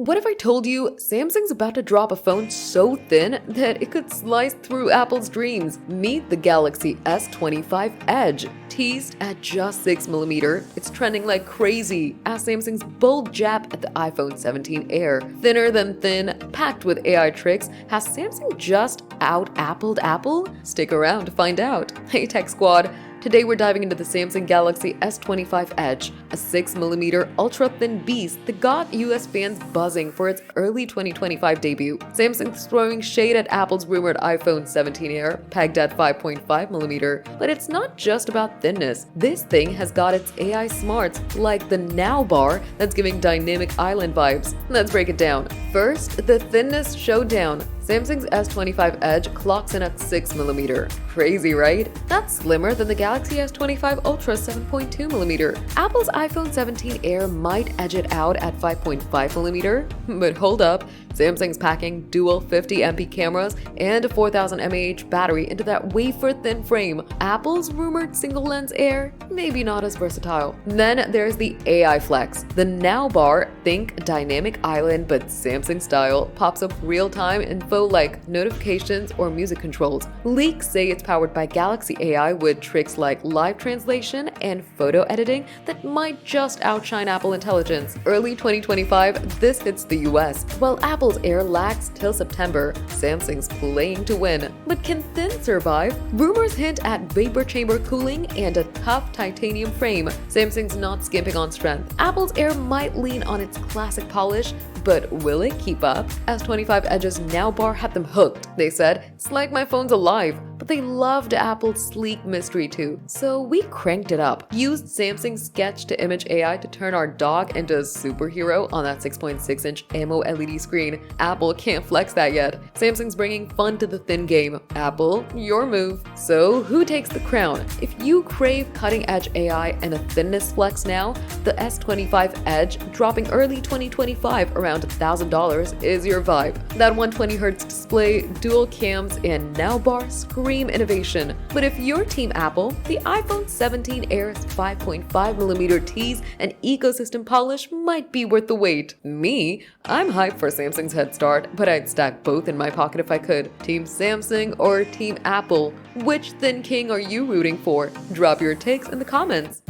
What if I told you Samsung's about to drop a phone so thin that it could slice through Apple's dreams? Meet the Galaxy S25 Edge. Teased at just 6mm, it's trending like crazy as Samsung's bold jab at the iPhone 17 Air. Thinner than thin, packed with AI tricks, has Samsung just out-Appled Apple? Stick around to find out. Hey Tech Squad! Today we're diving into the Samsung Galaxy S25 Edge, a 6mm ultra-thin beast that got US fans buzzing for its early 2025 debut. Samsung's throwing shade at Apple's rumored iPhone 17 Air, pegged at 5.5mm. But it's not just about thinness. This thing has got its AI smarts, like the Now bar that's giving dynamic island vibes. Let's break it down. First, the thinness showdown. Samsung's S25 Edge clocks in at 6mm. Crazy, right? That's slimmer than the Galaxy S25 Ultra 7.2mm. Apple's iPhone 17 Air might edge it out at 5.5mm. But hold up, Samsung's packing dual 50MP cameras and a 4000 mAh battery into that wafer-thin frame. Apple's rumored single-lens Air, maybe not as versatile. Then there's the AI flex. The Now bar, think dynamic island but Samsung style, pops up real-time info like notifications or music controls. Leaks say it's powered by Galaxy AI with tricks like live translation and photo editing that might just outshine Apple Intelligence. Early 2025, this hits the US. While Apple's Air lags till September, Samsung's playing to win. But can thin survive? Rumors hint at vapor chamber cooling and a tough titanium frame. Samsung's not skimping on strength. Apple's Air might lean on its classic polish, but will it keep up? S25 Edge's Now bar had them hooked. They said, "It's like my phone's alive." But they loved Apple's sleek mystery too, so we cranked it up. Used Samsung's sketch-to-image AI to turn our dog into a superhero on that 6.6-inch AMO LED screen. Apple can't flex that yet. Samsung's bringing fun to the thin game. Apple, your move. So who takes the crown? If you crave cutting-edge AI and a thinness flex now, the S25 Edge, dropping early 2025 around $1,000, is your vibe. That 120Hz display, dual cams, and Now bar scream innovation. But if you're Team Apple, the iPhone 17 Air's 5.5mm tease and ecosystem polish might be worth the wait. Me, I'm hyped for Samsung's head start, but I'd stack both in my pocket if I could. Team Samsung or Team Apple? Which thin king are you rooting for? Drop your takes in the comments.